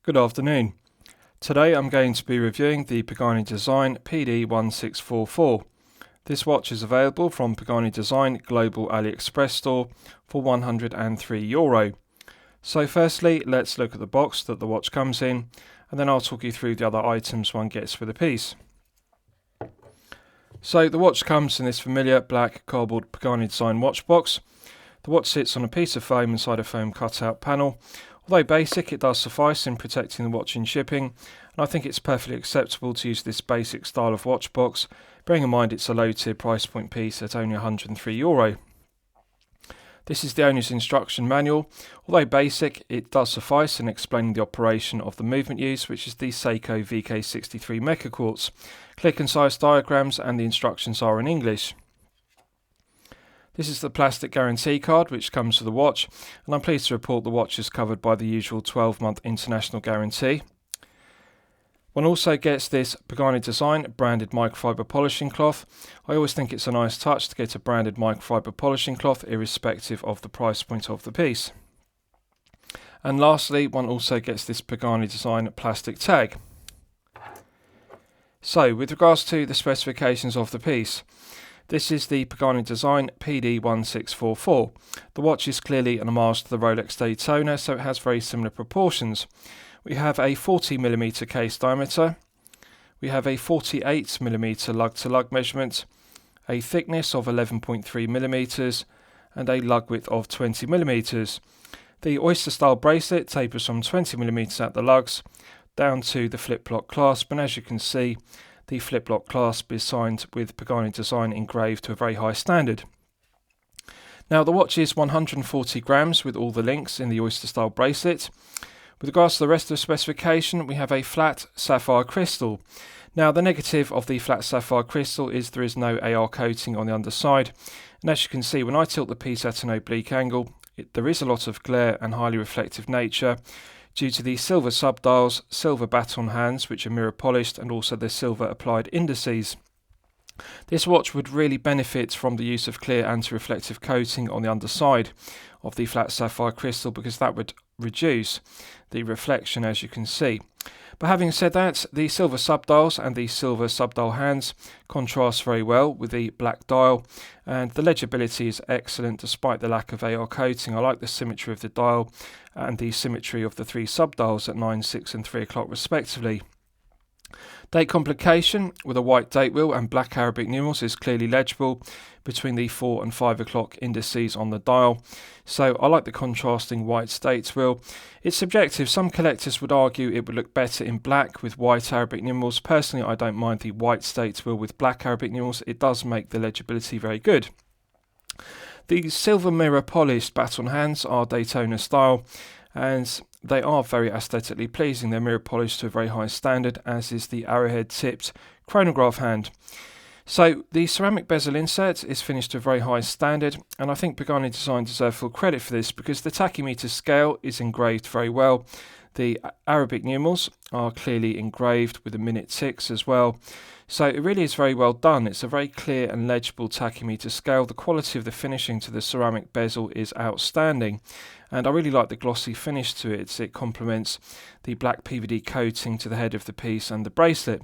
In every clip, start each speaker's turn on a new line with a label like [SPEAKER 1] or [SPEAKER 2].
[SPEAKER 1] Good afternoon. Today I'm going to be reviewing the Pagani Design PD-1644. This watch is available from Pagani Design Global AliExpress store for €103. So firstly, let's look at the box that the watch comes in, and then I'll talk you through the other items one gets with the piece. So the watch comes in this familiar black cardboard Pagani Design watch box. The watch sits on a piece of foam inside a foam cutout panel. Although basic, it does suffice in protecting the watch in shipping, and I think it's perfectly acceptable to use this basic style of watch box, bearing in mind it's a low tier price point piece at only €103. This is the owner's instruction manual. Although basic, it does suffice in explaining the operation of the movement use, which is the Seiko VK63 Mecha Quartz. Clear concise diagrams and the instructions are in English. This is the plastic guarantee card which comes with the watch, and I'm pleased to report the watch is covered by the usual 12-month international guarantee. One also gets this Pagani Design branded microfiber polishing cloth. I always think it's a nice touch to get a branded microfiber polishing cloth irrespective of the price point of the piece. And lastly, one also gets this Pagani Design plastic tag. So with regards to the specifications of the piece, this is the Pagani Design PD-1644. The watch is clearly an homage to the Rolex Daytona, so it has very similar proportions. We have a 40mm case diameter, we have a 48mm lug-to-lug measurement, a thickness of 11.3mm, and a lug width of 20mm. The oyster style bracelet tapers from 20mm at the lugs down to the flip-lock clasp, and as you can see, the flip-lock clasp is signed with Pagani Design engraved to a very high standard. Now the watch is 140 grams with all the links in the oyster style bracelet. With regards to the rest of the specification, we have a flat sapphire crystal. Now the negative of the flat sapphire crystal is there is no AR coating on the underside, and as you can see when I tilt the piece at an oblique angle, there is a lot of glare and highly reflective nature due to the silver subdials, silver baton hands which are mirror polished, and also the silver applied indices. This watch would really benefit from the use of clear anti-reflective coating on the underside of the flat sapphire crystal, because that would reduce the reflection, as you can see. But having said that, the silver subdials and the silver subdial hands contrast very well with the black dial, and the legibility is excellent despite the lack of AR coating. I like the symmetry of the dial and the symmetry of the three subdials at 9, 6 and 3 o'clock respectively. Date complication with a white date wheel and black Arabic numerals is clearly legible between the 4 and 5 o'clock indices on the dial, so I like the contrasting white date wheel. It's subjective. Some collectors would argue it would look better in black with white Arabic numerals. Personally, I don't mind the white date wheel with black Arabic numerals. It does make the legibility very good. The silver mirror polished baton hands are Daytona style, and they are very aesthetically pleasing. They're mirror polished to a very high standard, as is the arrowhead tipped chronograph hand. So the ceramic bezel insert is finished to a very high standard, and I think Pagani Design deserve full credit for this because the tachymeter scale is engraved very well. The Arabic numerals are clearly engraved with the minute ticks as well. So it really is very well done. It's a very clear and legible tachymeter scale. The quality of the finishing to the ceramic bezel is outstanding, and I really like the glossy finish to it. It complements the black PVD coating to the head of the piece and the bracelet.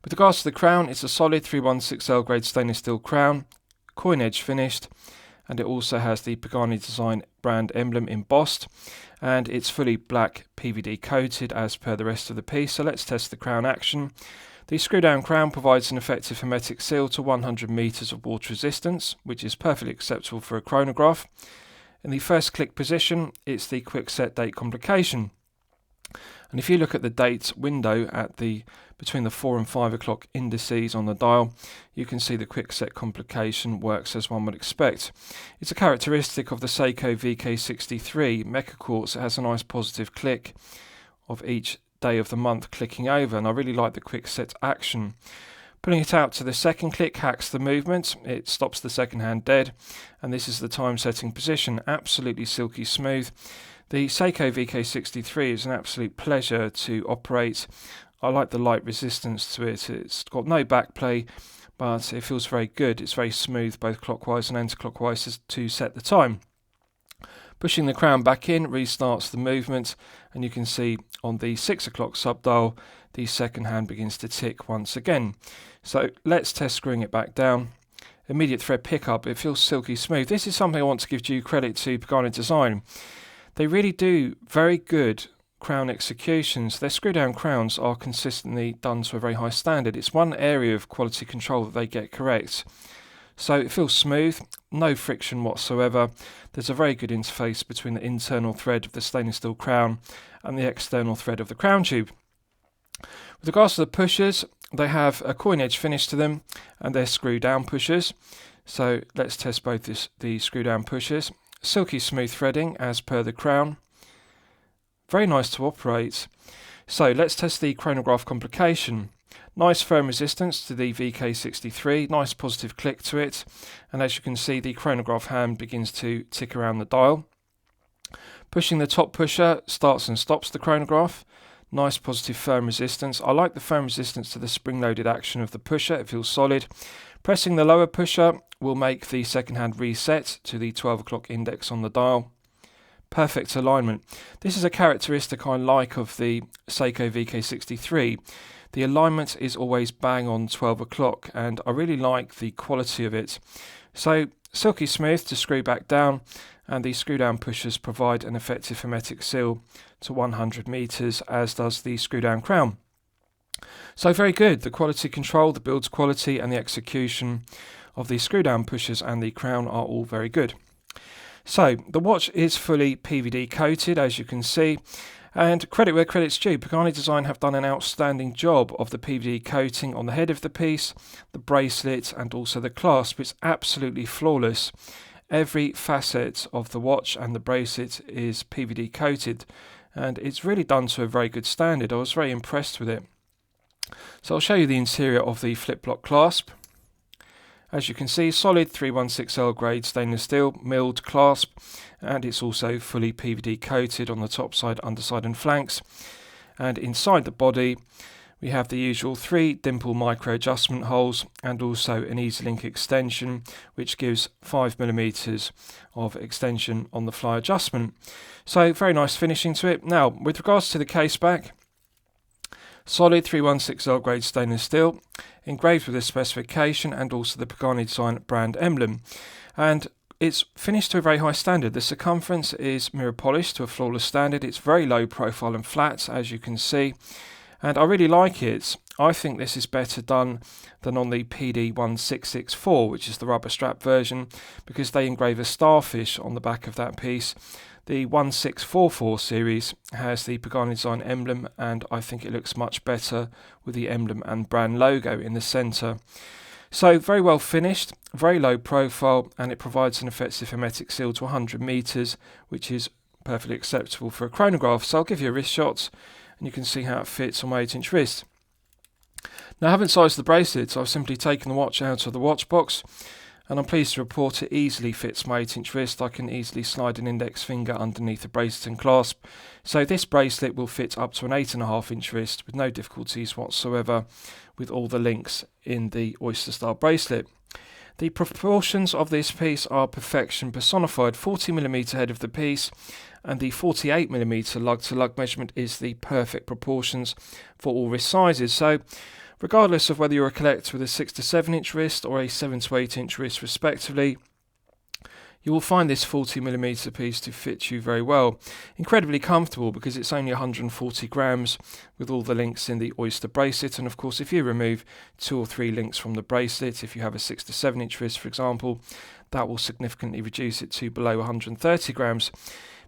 [SPEAKER 1] With regards to the crown, it's a solid 316L grade stainless steel crown, coin edge finished, and it also has the Pagani Design brand emblem embossed, and it's fully black PVD coated as per the rest of the piece. So let's test the crown action. The screw down crown provides an effective hermetic seal to 100 meters of water resistance, which is perfectly acceptable for a chronograph. In the first click position, it's the quick set date complication. And if you look at the date window at between the 4 and 5 o'clock indices on the dial, you can see the quick set complication works as one would expect. It's a characteristic of the Seiko VK63 Mecha Quartz. It has a nice positive click of each day of the month clicking over, and I really like the quick set action. Putting it out to the second click hacks the movement. It stops the second hand dead, and this is the time setting position. Absolutely silky smooth. The Seiko VK63 is an absolute pleasure to operate. I like the light resistance to it. It's got no backplay, but it feels very good. It's very smooth both clockwise and anti-clockwise to set the time. Pushing the crown back in restarts the movement, and you can see on the 6 o'clock subdial the second hand begins to tick once again. So let's test screwing it back down. Immediate thread pickup, it feels silky smooth. This is something I want to give due credit to Pagani Design. They really do very good crown executions. Their screw down crowns are consistently done to a very high standard. It's one area of quality control that they get correct. So it feels smooth, no friction whatsoever. There's a very good interface between the internal thread of the stainless steel crown and the external thread of the crown tube. With regards to the pushers, they have a coin edge finish to them, and they're screw down pushers. So let's test both the screw down pushers. Silky smooth threading as per the crown. Very nice to operate. So let's test the chronograph complication. Nice firm resistance to the VK63, nice positive click to it, and as you can see the chronograph hand begins to tick around the dial. Pushing the top pusher starts and stops the chronograph. Nice positive firm resistance. I like the firm resistance to the spring-loaded action of the pusher, it feels solid. Pressing the lower pusher will make the second hand reset to the 12 o'clock index on the dial. Perfect alignment. This is a characteristic I like of the Seiko VK63. The alignment is always bang on 12 o'clock, and I really like the quality of it. So silky smooth to screw back down, and the screw down pushers provide an effective hermetic seal to 100 meters, as does the screw down crown. So very good. The quality control, the build quality and the execution of the screw down pushers and the crown are all very good. So the watch is fully PVD coated, as you can see, and credit where credit's due. Pagani Design have done an outstanding job of the PVD coating on the head of the piece, the bracelet and also the clasp. It's absolutely flawless. Every facet of the watch and the bracelet is PVD coated, and it's really done to a very good standard. I was very impressed with it. So I'll show you the interior of the flip-block clasp. As you can see, solid 316L grade stainless steel milled clasp, and it's also fully PVD coated on the top side, underside and flanks. And inside the body we have the usual 3 dimple micro adjustment holes and also an EasyLink extension, which gives 5mm of extension on the fly adjustment. So very nice finishing to it. Now with regards to the case back, solid 316L grade stainless steel, engraved with the specification and also the Pagani Design brand emblem. And it's finished to a very high standard. The circumference is mirror polished to a flawless standard. It's very low profile and flat, as you can see. And I really like it. I think this is better done than on the PD-1644, which is the rubber strap version, because they engrave a starfish on the back of that piece. The 1644 series has the Pagani Design emblem, and I think it looks much better with the emblem and brand logo in the centre. So very well finished, very low profile, and it provides an effective hermetic seal to 100 meters, which is perfectly acceptable for a chronograph. So I'll give you a wrist shot, and you can see how it fits on my 8-inch wrist. Now I haven't sized the bracelets. I've simply taken the watch out of the watch box, and I'm pleased to report it easily fits my 8-inch wrist. I can easily slide an index finger underneath the bracelet and clasp. So this bracelet will fit up to an 8.5-inch wrist with no difficulties whatsoever, with all the links in the oyster style bracelet. The proportions of this piece are perfection personified. 40mm head of the piece and the 48mm lug to lug measurement is the perfect proportions for all wrist sizes. So regardless of whether you're a collector with a 6 to 7-inch wrist or a 7 to 8-inch wrist respectively, you will find this 40mm piece to fit you very well. Incredibly comfortable because it's only 140 grams with all the links in the oyster bracelet, and of course if you remove 2 or 3 links from the bracelet, if you have a 6 to 7-inch wrist for example, that will significantly reduce it to below 130 grams.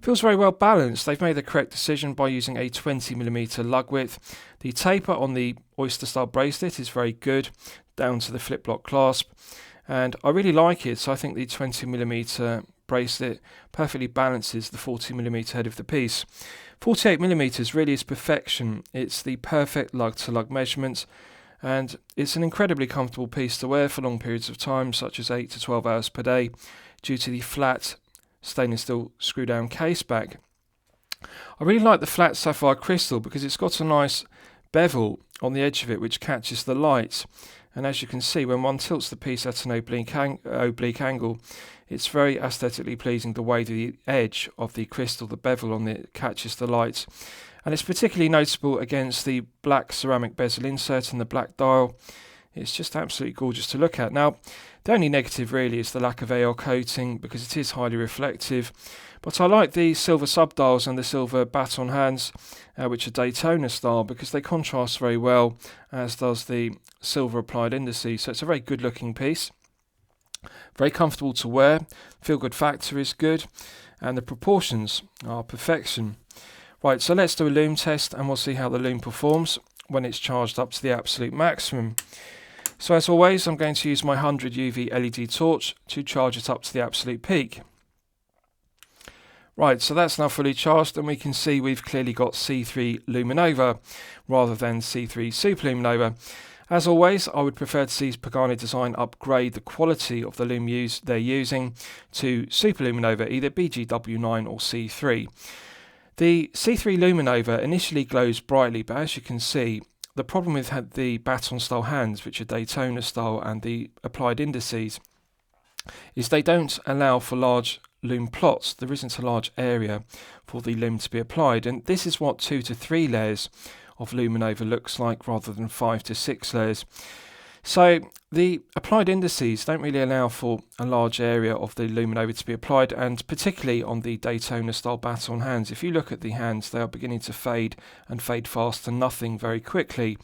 [SPEAKER 1] Feels very well balanced. They've made the correct decision by using a 20mm lug width. The taper on the oyster style bracelet is very good, down to the flip block clasp, and I really like it. So I think the 20mm bracelet perfectly balances the 40mm head of the piece. 48mm really is perfection. It's the perfect lug to lug measurement, and it's an incredibly comfortable piece to wear for long periods of time, such as 8 to 12 hours per day, due to the flat stainless steel screw down case back. I really like the flat sapphire crystal because it's got a nice bevel on the edge of it which catches the light, and as you can see, when one tilts the piece at an oblique angle, It's very aesthetically pleasing the way the edge of the crystal, the bevel on it, catches the light. And it's particularly noticeable against the black ceramic bezel insert and the black dial. It's just absolutely gorgeous to look at. Now, the only negative really is the lack of AR coating, because it is highly reflective. But I like the silver subdials and the silver baton hands, which are Daytona style, because they contrast very well, as does the silver applied indices. So it's a very good looking piece. Very comfortable to wear. Feel good factor is good. And the proportions are perfection. Right, so let's do a lume test and we'll see how the lume performs when it's charged up to the absolute maximum. So as always, I'm going to use my 100 UV LED torch to charge it up to the absolute peak. Right, so that's now fully charged, and we can see we've clearly got C3 Luminova rather than C3 Superluminova. As always, I would prefer to see Pagani Design upgrade the quality of the lume they're using to Superluminova, either BGW9 or C3. The C3 Luminova initially glows brightly, but as you can see, the problem with the baton style hands, which are Daytona style, and the applied indices, is they don't allow for large lume plots. There isn't a large area for the lume to be applied, and this is what 2 to 3 layers of Luminova looks like rather than 5 to 6 layers. So the applied indices don't really allow for a large area of the Luminova to be applied, and particularly on the Daytona style baton hands. If you look at the hands, they are beginning to fade, and fade fast to nothing very quickly.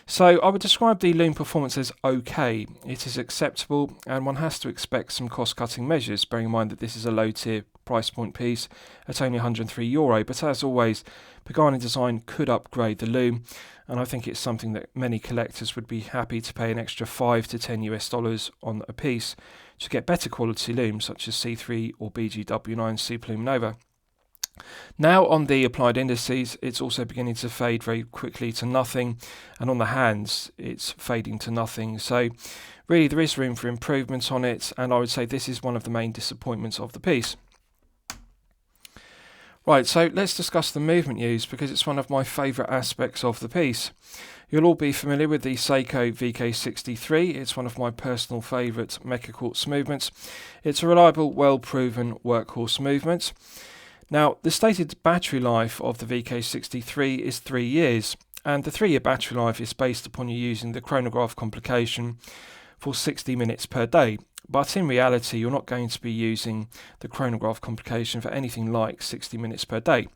[SPEAKER 1] So I would describe the lume performance as okay. It is acceptable, and one has to expect some cost-cutting measures, bearing in mind that this is a low-tier price point piece at only €103. But as always, Pagani Design could upgrade the lume, and I think it's something that many collectors would be happy to pay an extra $5 to $10 on a piece to get better quality lumes such as C3 or BGW9 Superluminova. Now on the applied indices, it's also beginning to fade very quickly to nothing, and on the hands it's fading to nothing. So really there is room for improvement on it, and I would say this is one of the main disappointments of the piece. Right, so let's discuss the movement used, because it's one of my favourite aspects of the piece. You'll all be familiar with the Seiko VK63. It's one of my personal favourite mecha quartz movements. It's a reliable, well-proven workhorse movement. Now, the stated battery life of the VK63 is 3 years, and the 3-year battery life is based upon you using the chronograph complication for 60 minutes per day. But in reality, you're not going to be using the chronograph complication for anything like 60 minutes per day.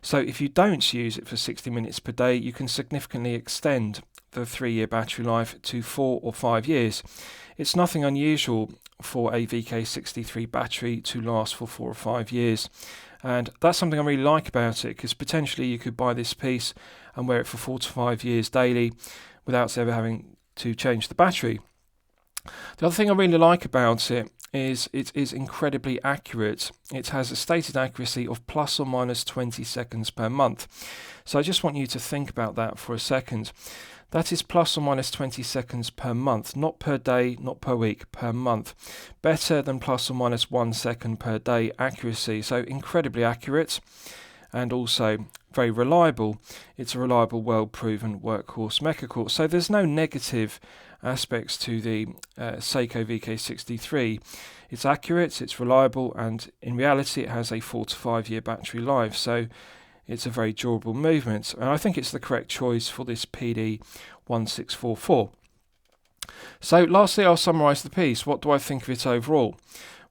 [SPEAKER 1] So if you don't use it for 60 minutes per day, you can significantly extend the 3-year battery life to 4 or 5 years. It's nothing unusual for a VK63 battery to last for 4 or 5 years. And that's something I really like about it, because potentially you could buy this piece and wear it for 4 to 5 years daily without ever having to change the battery. The other thing I really like about it is incredibly accurate. It has a stated accuracy of plus or minus 20 seconds per month. So I just want you to think about that for a second. That is plus or minus 20 seconds per month, not per day, not per week, per month. Better than plus or minus 1 second per day accuracy. So incredibly accurate, and also very reliable. It's a reliable, well-proven workhorse mecha quartz. So there's no negative aspects to the Seiko VK63. It's accurate, it's reliable, and in reality it has a 4 to 5 year battery life. So it's a very durable movement, and I think it's the correct choice for this PD-1644. So lastly, I'll summarise the piece. What do I think of it overall?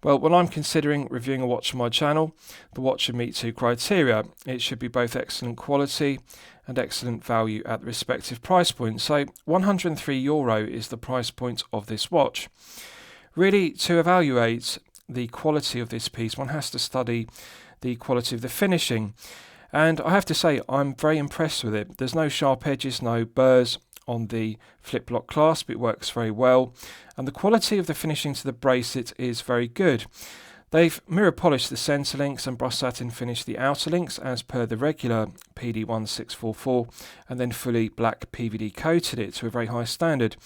[SPEAKER 1] Well, when I'm considering reviewing a watch on my channel, the watch should meet 2 criteria. It should be both excellent quality and excellent value at the respective price point. So €103 is the price point of this watch. Really, to evaluate the quality of this piece, one has to study the quality of the finishing. And I have to say, I'm very impressed with it. There's no sharp edges, no burrs on the flip lock clasp. It works very well, and the quality of the finishing to the bracelet is very good. They've mirror polished the centre links and brush satin finished the outer links as per the regular PD-1644, and then fully black PVD coated it to a very high standard.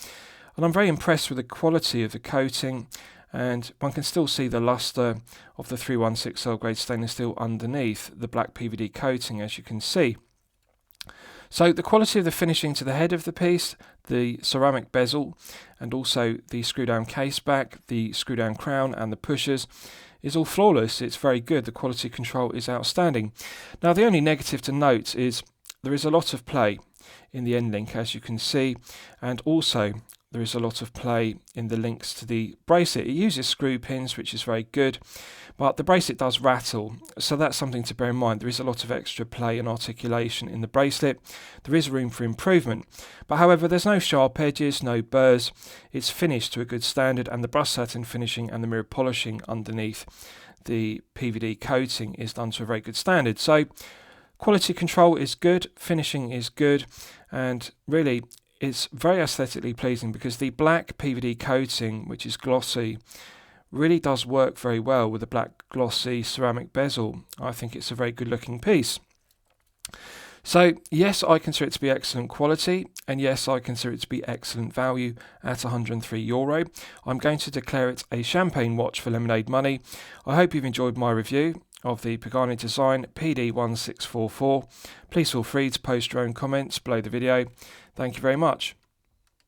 [SPEAKER 1] And I'm very impressed with the quality of the coating, and one can still see the lustre of the 316L grade stainless steel underneath the black PVD coating, as you can see. So the quality of the finishing to the head of the piece, the ceramic bezel, and also the screw down case back, the screw down crown and the pushers is all flawless. It's very good. The quality control is outstanding. Now the only negative to note is there is a lot of play in the end link, as you can see, and also there is a lot of play in the links to the bracelet. It uses screw pins, which is very good, but the bracelet does rattle, so that's something to bear in mind. There is a lot of extra play and articulation in the bracelet. There is room for improvement, but however, there's no sharp edges, no burrs. It's finished to a good standard, and the brushed satin finishing and the mirror polishing underneath the PVD coating is done to a very good standard. So quality control is good, finishing is good, and really it's very aesthetically pleasing because the black PVD coating, which is glossy, really does work very well with the black glossy ceramic bezel. I think it's a very good looking piece. So yes, I consider it to be excellent quality, and yes, I consider it to be excellent value at €103. I'm going to declare it a champagne watch for lemonade money. I hope you've enjoyed my review of the Pagani Design PD-1644. Please feel free to post your own comments below the video. Thank you very much.